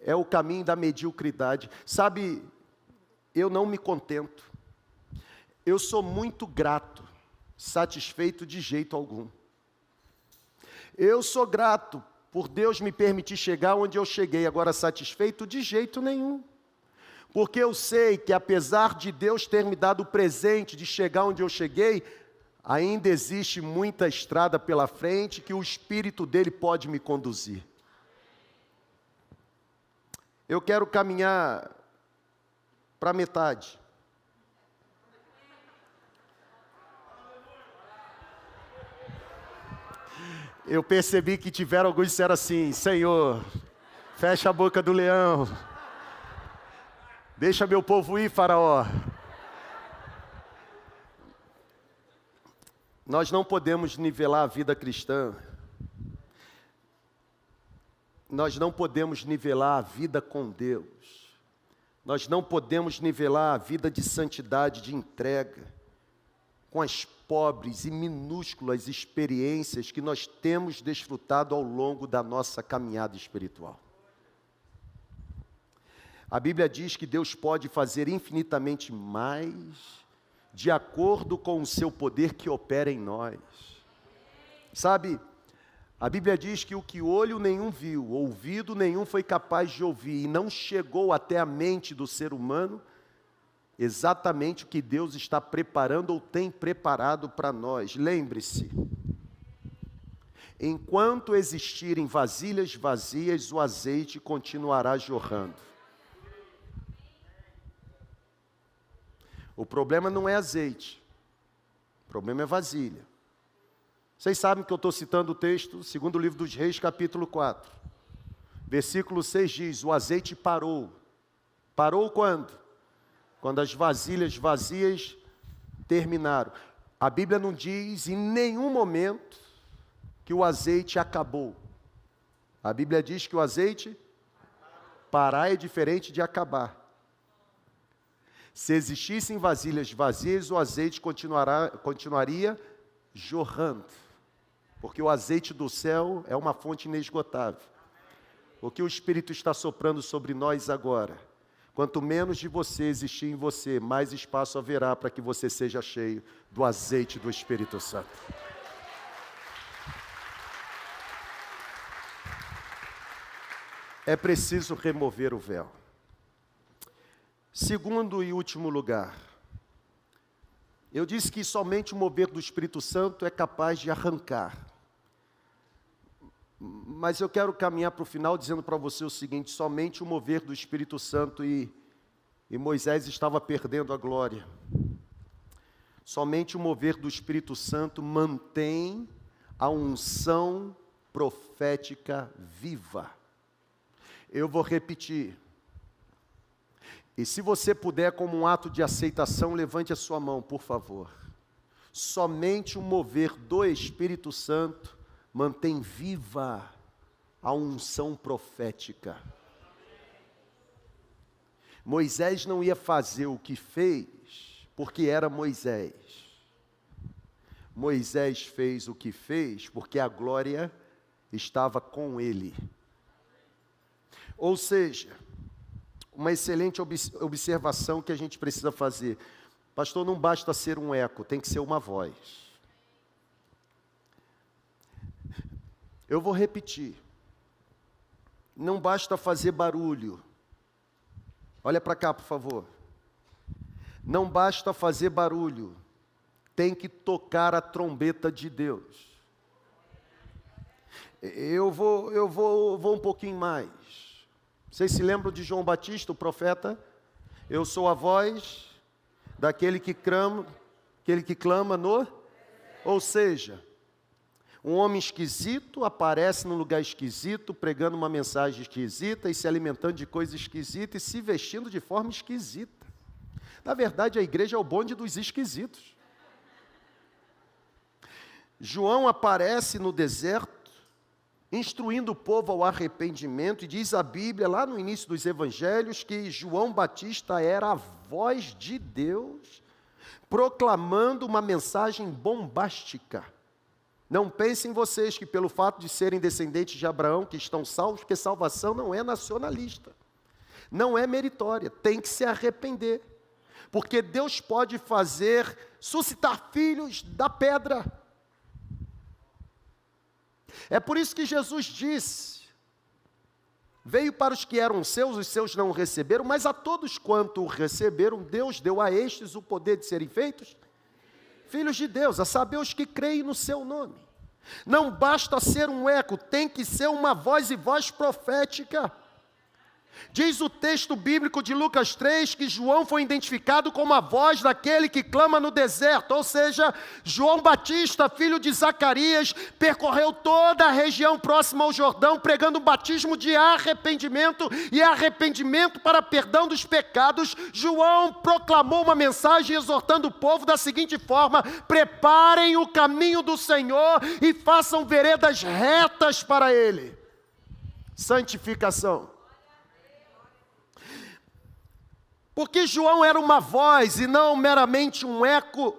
é o caminho da mediocridade. Sabe, eu não me contento, eu sou muito grato, satisfeito de jeito algum. Eu sou grato por Deus me permitir chegar onde eu cheguei, agora satisfeito de jeito nenhum. Porque eu sei que apesar de Deus ter me dado o presente de chegar onde eu cheguei, ainda existe muita estrada pela frente que o Espírito dele pode me conduzir. Eu quero caminhar para metade. Eu percebi que tiveram alguns que disseram assim, Senhor, fecha a boca do leão. Deixa meu povo ir, Faraó. Nós não podemos nivelar a vida cristã. Nós não podemos nivelar a vida com Deus. Nós não podemos nivelar a vida de santidade, de entrega, com as pobres e minúsculas experiências que nós temos desfrutado ao longo da nossa caminhada espiritual. A Bíblia diz que Deus pode fazer infinitamente mais, de acordo com o seu poder que opera em nós. Sabe, a Bíblia diz que o que olho nenhum viu, ouvido nenhum foi capaz de ouvir, e não chegou até a mente do ser humano, exatamente o que Deus está preparando ou tem preparado para nós. Lembre-se, enquanto existirem vasilhas vazias, o azeite continuará jorrando. O problema não é azeite, o problema é vasilha. Vocês sabem que eu estou citando o texto, segundo o livro dos Reis, capítulo 4. Versículo 6 diz, o azeite parou. Parou quando? Quando as vasilhas vazias terminaram. A Bíblia não diz em nenhum momento que o azeite acabou. A Bíblia diz que o azeite parar é diferente de acabar. Se existissem vasilhas vazias, o azeite continuaria jorrando. Porque o azeite do céu é uma fonte inesgotável. O que o Espírito está soprando sobre nós agora? Quanto menos de você existir em você, mais espaço haverá para que você seja cheio do azeite do Espírito Santo. É preciso remover o véu. Segundo e último lugar, eu disse que somente o mover do Espírito Santo é capaz de arrancar. Mas eu quero caminhar para o final dizendo para você o seguinte, somente o mover do Espírito Santo e Moisés estava perdendo a glória. Somente o mover do Espírito Santo mantém a unção profética viva. Eu vou repetir. E se você puder, como um ato de aceitação, levante a sua mão, por favor. Somente o mover do Espírito Santo mantém viva a unção profética. Moisés não ia fazer o que fez, porque era Moisés. Moisés fez o que fez, porque a glória estava com ele. Ou seja, uma excelente observação que a gente precisa fazer. Pastor, não basta ser um eco, tem que ser uma voz. Eu vou repetir. Não basta fazer barulho. Olha para cá, por favor. Não basta fazer barulho. Tem que tocar a trombeta de Deus. Eu vou um pouquinho mais. Vocês se lembram de João Batista, o profeta? Eu sou a voz daquele que clama no... Ou seja, um homem esquisito aparece num lugar esquisito, pregando uma mensagem esquisita e se alimentando de coisa esquisita e se vestindo de forma esquisita. Na verdade, a igreja é o bonde dos esquisitos. João aparece no deserto, instruindo o povo ao arrependimento, e diz a Bíblia, lá no início dos evangelhos, que João Batista era a voz de Deus, proclamando uma mensagem bombástica. Não pensem vocês que pelo fato de serem descendentes de Abraão, que estão salvos, porque salvação não é nacionalista, não é meritória, tem que se arrepender, porque Deus pode suscitar filhos da pedra. É por isso que Jesus disse, veio para os que eram seus, os seus não o receberam, mas a todos quanto o receberam, Deus deu a estes o poder de serem feitos filhos de Deus, a saber os que creem no seu nome. Não basta ser um eco, tem que ser uma voz e voz profética. Diz o texto bíblico de Lucas 3 que João foi identificado como a voz daquele que clama no deserto, ou seja, João Batista, filho de Zacarias, percorreu toda a região próxima ao Jordão, pregando um batismo de arrependimento e arrependimento para perdão dos pecados. João proclamou uma mensagem exortando o povo da seguinte forma: preparem o caminho do Senhor e façam veredas retas para Ele. Santificação. Porque João era uma voz e não meramente um eco,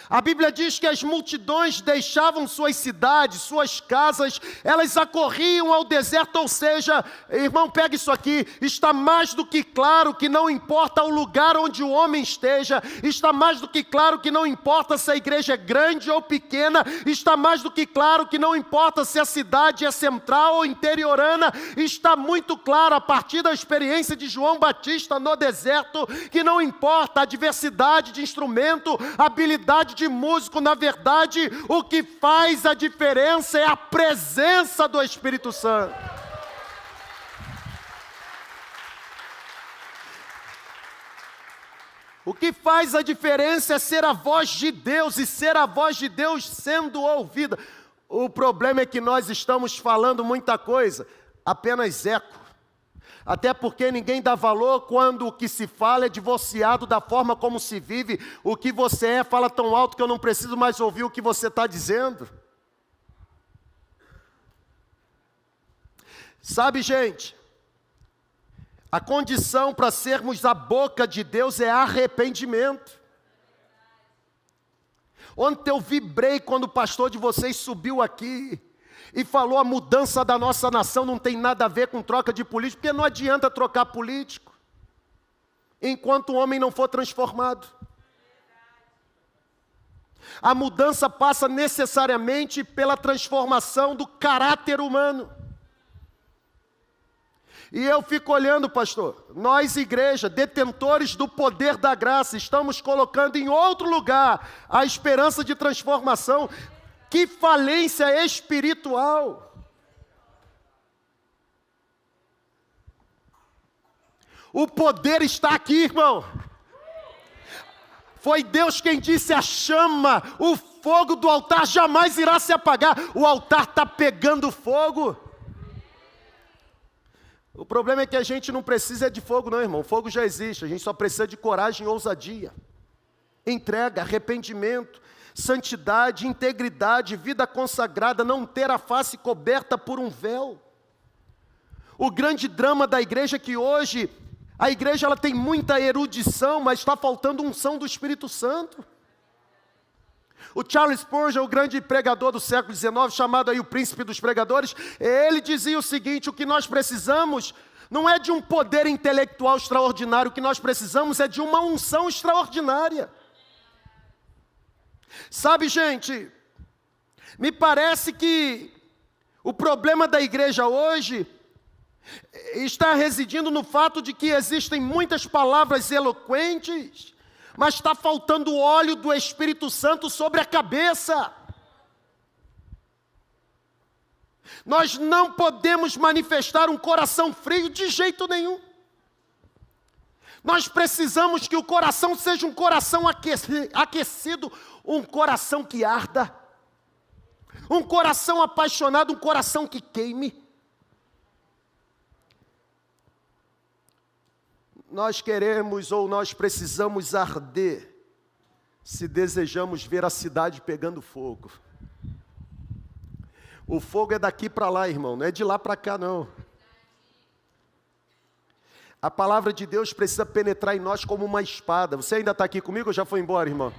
A Bíblia diz que as multidões deixavam suas cidades, suas casas, elas acorriam ao deserto, ou seja, irmão, pega isso aqui, está mais do que claro que não importa o lugar onde o homem esteja, está mais do que claro que não importa se a igreja é grande ou pequena, está mais do que claro que não importa se a cidade é central ou interiorana, está muito claro a partir da experiência de João Batista no deserto, que não importa a diversidade de instrumento, a habilidade de músico, na verdade, o que faz a diferença é a presença do Espírito Santo. O que faz a diferença é ser a voz de Deus e ser a voz de Deus sendo ouvida. O problema é que nós estamos falando muita coisa, apenas eco. Até porque ninguém dá valor quando o que se fala é divorciado da forma como se vive. O que você é fala tão alto que eu não preciso mais ouvir o que você está dizendo. Sabe, gente, a condição para sermos a boca de Deus é arrependimento. Ontem eu vibrei quando o pastor de vocês subiu aqui e falou: a mudança da nossa nação não tem nada a ver com troca de político, porque não adianta trocar político enquanto o homem não for transformado. A mudança passa necessariamente pela transformação do caráter humano. E eu fico olhando, pastor, nós, igreja, detentores do poder da graça, estamos colocando em outro lugar a esperança de transformação. Que falência espiritual! O poder está aqui, irmão. Foi Deus quem disse: a chama, o fogo do altar jamais irá se apagar. O altar está pegando fogo. O problema é que a gente não precisa de fogo não, irmão. O fogo já existe, a gente só precisa de coragem e ousadia. Entrega, arrependimento, santidade, integridade, vida consagrada, não ter a face coberta por um véu. O grande drama da igreja é que hoje, a igreja ela tem muita erudição, mas está faltando unção do Espírito Santo. O Charles Spurgeon, o grande pregador do século XIX, chamado aí o príncipe dos pregadores, ele dizia o seguinte: o que nós precisamos não é de um poder intelectual extraordinário, o que nós precisamos é de uma unção extraordinária. Sabe, gente, me parece que o problema da igreja hoje está residindo no fato de que existem muitas palavras eloquentes, mas está faltando o óleo do Espírito Santo sobre a cabeça. Nós não podemos manifestar um coração frio de jeito nenhum. Nós precisamos que o coração seja um coração aquecido, um coração que arda, um coração apaixonado, um coração que queime. Nós queremos ou nós precisamos arder se desejamos ver a cidade pegando fogo. O fogo é daqui para lá, irmão, não é de lá para cá, não. A palavra de Deus precisa penetrar em nós como uma espada. Você ainda está aqui comigo ou já foi embora, irmão?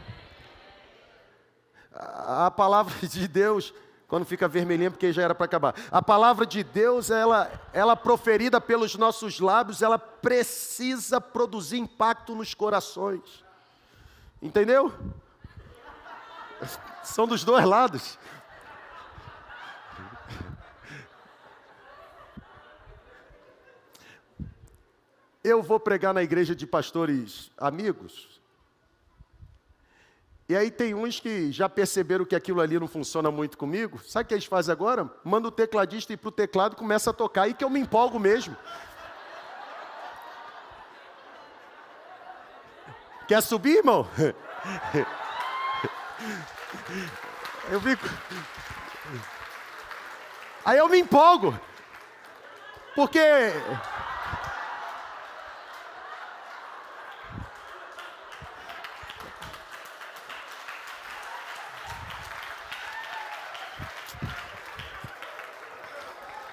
A palavra de Deus, quando fica vermelhinha, porque já era para acabar. A palavra de Deus, ela proferida pelos nossos lábios, ela precisa produzir impacto nos corações. Entendeu? São dos dois lados. Eu vou pregar na igreja de pastores amigos. E aí tem uns que já perceberam que aquilo ali não funciona muito comigo. Sabe o que eles fazem agora? Manda o tecladista ir para o teclado e começa a tocar. Aí que eu me empolgo mesmo. Quer subir, irmão? Eu fico... Aí eu me empolgo. Porque...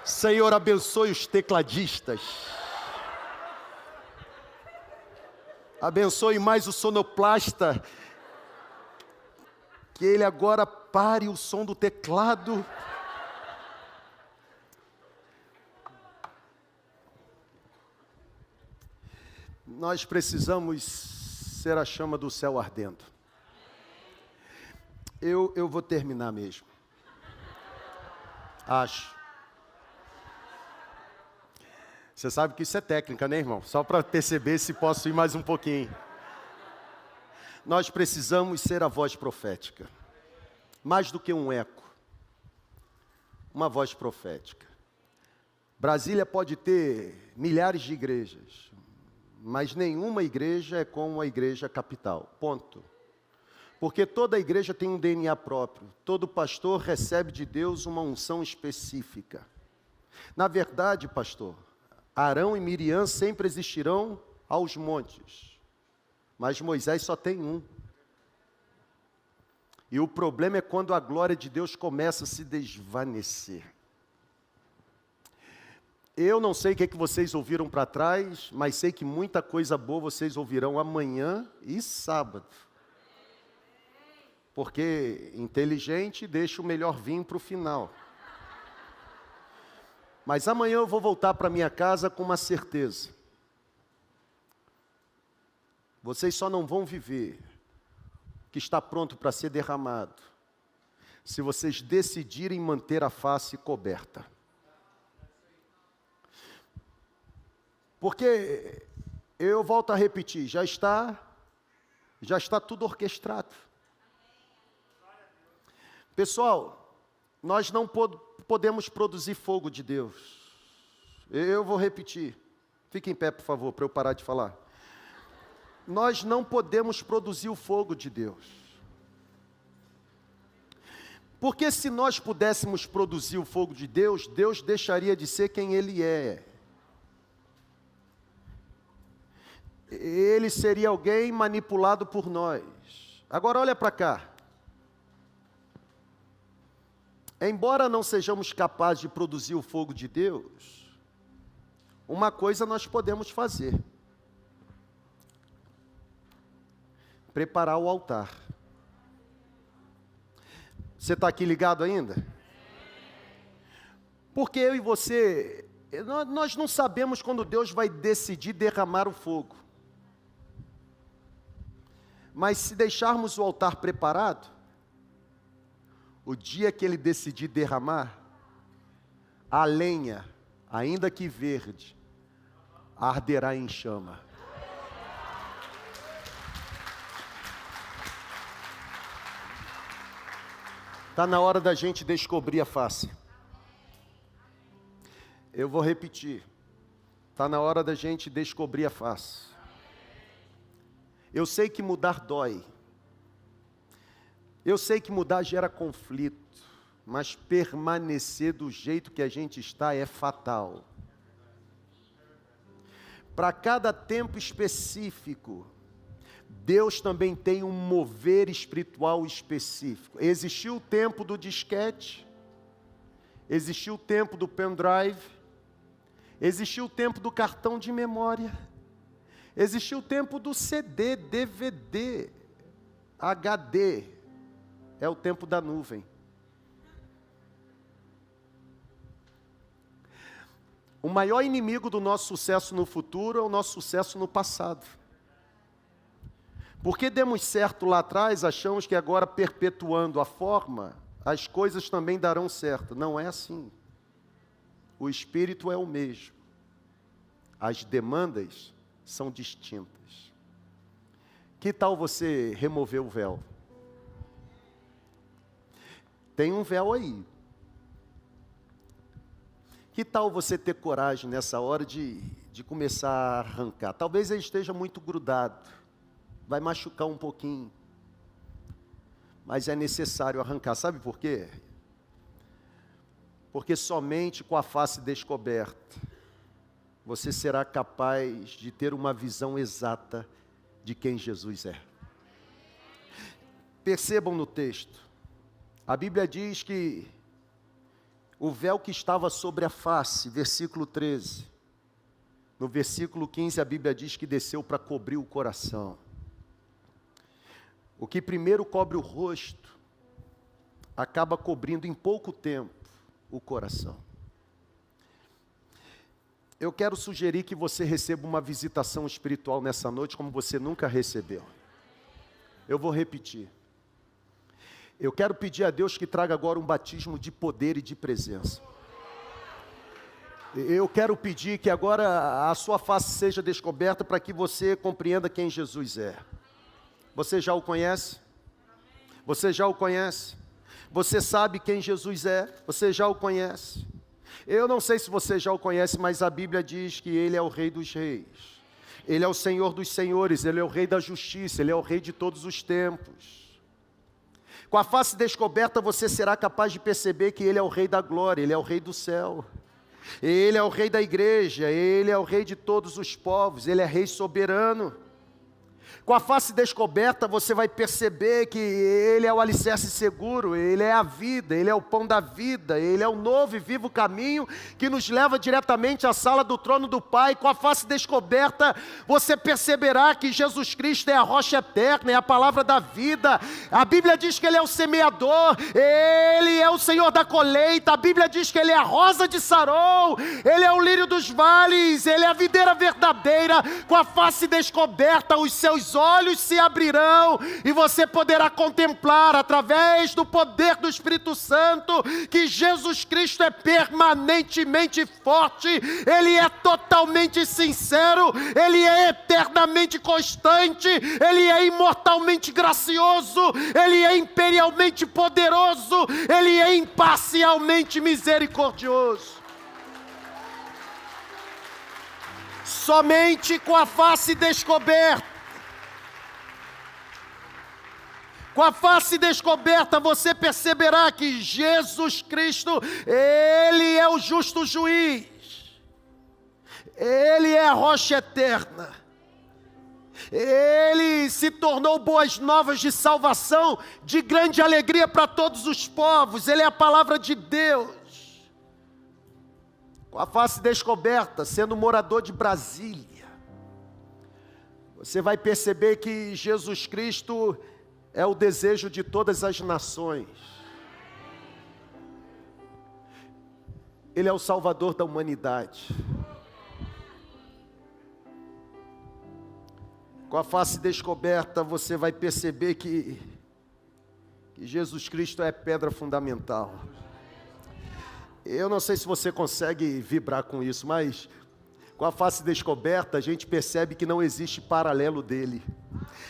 Senhor, abençoe os tecladistas. Abençoe mais o sonoplasta. Que ele agora pare o som do teclado. Nós precisamos ser a chama do céu ardendo. Eu vou terminar mesmo. Acho. Você sabe que isso é técnica, né, irmão? Só para perceber se posso ir mais um pouquinho. Nós precisamos ser a voz profética. Mais do que um eco. Uma voz profética. Brasília pode ter milhares de igrejas, mas nenhuma igreja é como a igreja capital. Ponto. Porque toda igreja tem um DNA próprio. Todo pastor recebe de Deus uma unção específica. Na verdade, pastor, Arão e Miriam sempre existirão aos montes. Mas Moisés só tem um. E o problema é quando a glória de Deus começa a se desvanecer. Eu não sei o que é que vocês ouviram para trás, mas sei que muita coisa boa vocês ouvirão amanhã e sábado. Porque inteligente deixa o melhor vinho para o final. Mas amanhã eu vou voltar para minha casa com uma certeza. Vocês só não vão viver o que está pronto para ser derramado se vocês decidirem manter a face coberta. Porque, eu volto a repetir, já está tudo orquestrado. Pessoal, nós não podemos produzir fogo de Deus. Eu vou repetir. Fique em pé, por favor, para eu parar de falar. Nós não podemos produzir o fogo de Deus. Porque se nós pudéssemos produzir o fogo de Deus, Deus deixaria de ser quem Ele é. Ele seria alguém manipulado por nós. Agora olha para cá. Embora não sejamos capazes de produzir o fogo de Deus, uma coisa nós podemos fazer. Preparar o altar. Você está aqui ligado ainda? Porque eu e você, nós não sabemos quando Deus vai decidir derramar o fogo. Mas se deixarmos o altar preparado, o dia que Ele decidir derramar, a lenha, ainda que verde, arderá em chama. Está na hora da gente descobrir a face. Eu vou repetir. Está na hora da gente descobrir a face. Eu sei que mudar dói. Eu sei que mudar gera conflito. Mas permanecer do jeito que a gente está é fatal. Para cada tempo específico, Deus também tem um mover espiritual específico. Existiu o tempo do disquete, existiu o tempo do pendrive, existiu o tempo do cartão de memória, existiu o tempo do CD, DVD, HD, é o tempo da nuvem. O maior inimigo do nosso sucesso no futuro é o nosso sucesso no passado. Porque demos certo lá atrás, achamos que agora perpetuando a forma, as coisas também darão certo. Não é assim. O espírito é o mesmo. As demandas são distintas. Que tal você remover o véu? Tem um véu aí. Que tal você ter coragem nessa hora de começar a arrancar? Talvez ele esteja muito grudado. Vai machucar um pouquinho. Mas é necessário arrancar. Sabe por quê? Porque somente com a face descoberta, você será capaz de ter uma visão exata de quem Jesus é. Percebam no texto. A Bíblia diz que o véu que estava sobre a face, versículo 13. No versículo 15, a Bíblia diz que desceu para cobrir o coração. O que primeiro cobre o rosto, acaba cobrindo em pouco tempo o coração. Eu quero sugerir que você receba uma visitação espiritual nessa noite como você nunca recebeu. Eu vou repetir. Eu quero pedir a Deus que traga agora um batismo de poder e de presença. Eu quero pedir que agora a sua face seja descoberta para que você compreenda quem Jesus é. Você já o conhece? Você já o conhece? Você sabe quem Jesus é? Você já o conhece? Eu não sei se você já o conhece, mas a Bíblia diz que Ele é o Rei dos Reis. Ele é o Senhor dos Senhores, Ele é o Rei da Justiça, Ele é o Rei de todos os tempos. Com a face descoberta, você será capaz de perceber que Ele é o Rei da glória, Ele é o Rei do céu. Ele é o Rei da igreja, Ele é o Rei de todos os povos, Ele é Rei soberano. Com a face descoberta, você vai perceber que Ele é o alicerce seguro, Ele é a vida, Ele é o pão da vida, Ele é o novo e vivo caminho que nos leva diretamente à sala do trono do Pai. Com a face descoberta, você perceberá que Jesus Cristo é a rocha eterna, é a palavra da vida. A Bíblia diz que Ele é o semeador, Ele é o Senhor da colheita. A Bíblia diz que Ele é a rosa de Sarão, Ele é o lírio dos vales, Ele é a videira verdadeira. Com a face descoberta, os seus olhos se abrirão e você poderá contemplar através do poder do Espírito Santo que Jesus Cristo é permanentemente forte, Ele é totalmente sincero, Ele é eternamente constante, Ele é imortalmente gracioso, Ele é imperialmente poderoso, Ele é imparcialmente misericordioso. Somente com a face descoberta, com a face descoberta, você perceberá que Jesus Cristo, Ele é o justo juiz, Ele é a rocha eterna, Ele se tornou boas novas de salvação, de grande alegria para todos os povos, Ele é a palavra de Deus. Com a face descoberta, sendo morador de Brasília, você vai perceber que Jesus Cristo é o desejo de todas as nações. Ele é o Salvador da humanidade. Com a face descoberta, você vai perceber que Jesus Cristo é pedra fundamental. Eu não sei se você consegue vibrar com isso, mas com a face descoberta, a gente percebe que não existe paralelo dele.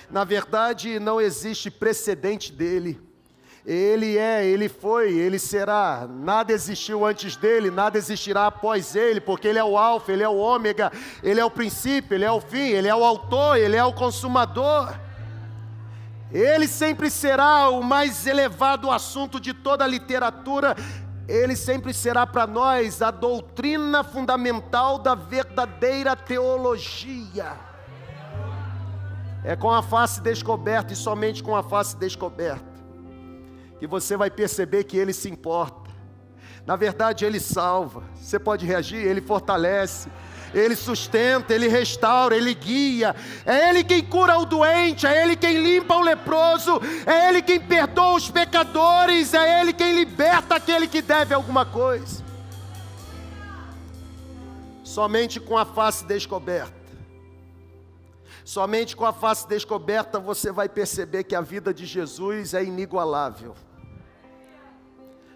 Na verdade, não existe precedente dele. Ele é, Ele foi, Ele será. Nada existiu antes dele, nada existirá após ele, porque Ele é o alfa, Ele é o ômega, Ele é o princípio, Ele é o fim, Ele é o autor, Ele é o consumador. Ele sempre será o mais elevado assunto de toda a literatura. Ele sempre será para nós a doutrina fundamental da verdadeira teologia. É com a face descoberta e somente com a face descoberta que você vai perceber que Ele se importa. Na verdade, Ele salva. Você pode reagir? Ele fortalece, Ele sustenta, Ele restaura, Ele guia. É Ele quem cura o doente, é Ele quem limpa o leproso, é Ele quem perdoa os pecadores, é Ele quem liberta aquele que deve alguma coisa. Somente com a face descoberta, somente com a face descoberta você vai perceber que a vida de Jesus é inigualável.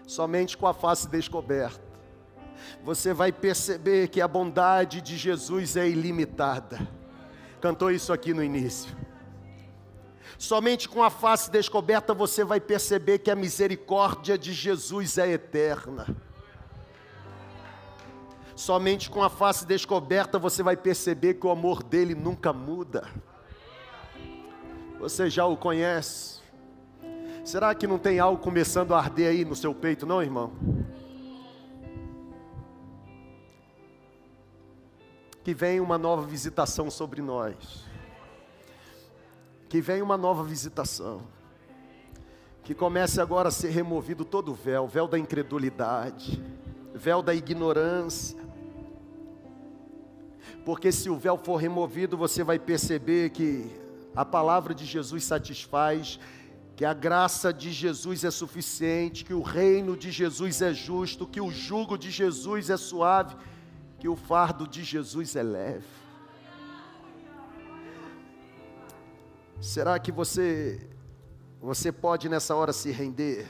Somente com a face descoberta você vai perceber que a bondade de Jesus é ilimitada. Cantou isso aqui no início. Somente com a face descoberta você vai perceber que a misericórdia de Jesus é eterna. Somente com a face descoberta você vai perceber que o amor dele nunca muda. Você já o conhece? Será que não tem algo começando a arder aí no seu peito, não, irmão? Que venha uma nova visitação sobre nós. Que venha uma nova visitação. Que comece agora a ser removido todo o véu, véu da incredulidade, véu da ignorância. Porque se o véu for removido, você vai perceber que a palavra de Jesus satisfaz que a graça de Jesus é suficiente, que o reino de Jesus é justo, que o jugo de Jesus é suave, que o fardo de Jesus é leve. Será que você pode nessa hora se render?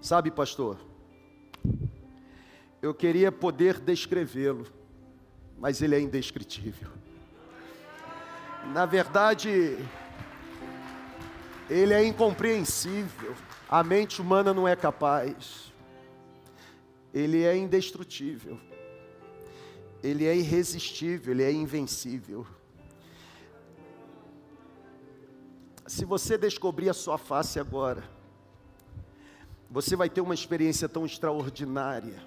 Sabe, pastor, eu queria poder descrevê-lo, mas ele é indescritível. Na verdade, ele é incompreensível. A mente humana não é capaz. Ele é indestrutível. Ele é irresistível, ele é invencível. Se você descobrir a sua face agora, você vai ter uma experiência tão extraordinária.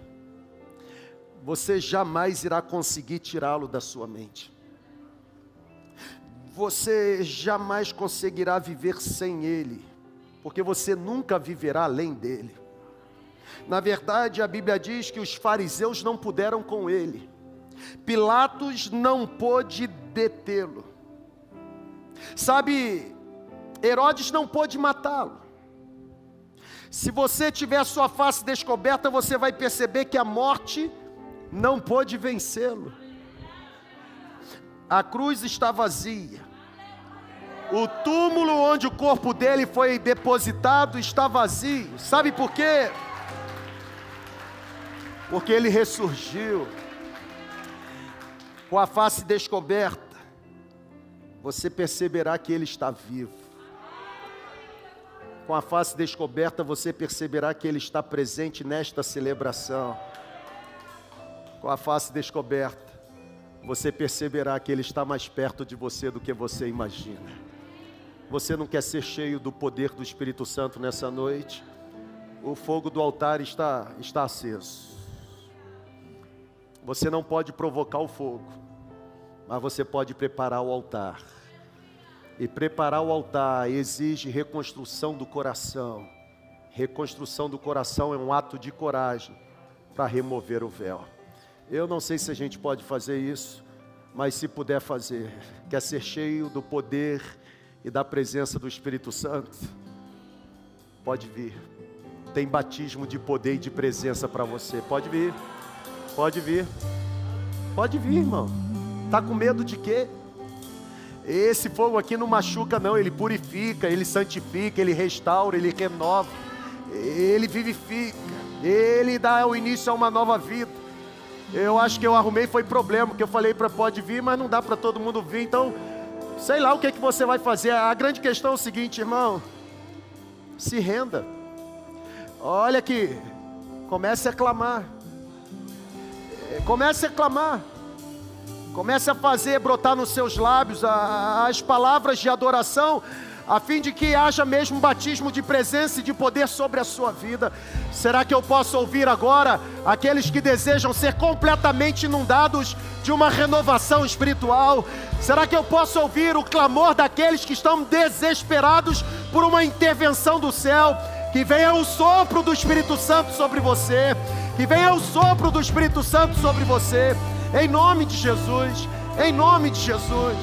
Você jamais irá conseguir tirá-lo da sua mente. Você jamais conseguirá viver sem ele, porque você nunca viverá além dele. Na verdade, a Bíblia diz que os fariseus não puderam com ele. Pilatos não pôde detê-lo. Sabe, Herodes não pôde matá-lo. Se você tiver a sua face descoberta, você vai perceber que a morte não pôde vencê-lo. A cruz está vazia. O túmulo onde o corpo dele foi depositado está vazio. Sabe por quê? Porque ele ressurgiu. Com a face descoberta, você perceberá que ele está vivo. Com a face descoberta, você perceberá que ele está presente nesta celebração. Com a face descoberta, você perceberá que ele está mais perto de você do que você imagina. Você não quer ser cheio do poder do Espírito Santo nessa noite? O fogo do altar está aceso. Você não pode provocar o fogo, mas você pode preparar o altar. E preparar o altar exige reconstrução do coração. Reconstrução do coração é um ato de coragem para remover o véu. Eu não sei se a gente pode fazer isso, mas se puder fazer, quer ser cheio do poder e da presença do Espírito Santo, pode vir. Tem batismo de poder e de presença para você. Pode vir, pode vir. Pode vir, irmão. Está com medo de quê? Esse fogo aqui não machuca não, ele purifica, ele santifica, ele restaura, ele renova, ele vivifica, ele dá o início a uma nova vida. Eu acho que eu arrumei foi problema, porque eu falei para pode vir, mas não dá para todo mundo vir, então sei lá o que você vai fazer. A grande questão é o seguinte, irmão, se renda. Olha aqui, comece a clamar, comece a clamar. Comece a fazer brotar nos seus lábios as palavras de adoração, a fim de que haja mesmo batismo de presença e de poder sobre a sua vida. Será que eu posso ouvir agora aqueles que desejam ser completamente inundados de uma renovação espiritual? Será que eu posso ouvir o clamor daqueles que estão desesperados por uma intervenção do céu? Que venha o sopro do Espírito Santo sobre você, que venha o sopro do Espírito Santo sobre você. Em nome de Jesus, em nome de Jesus.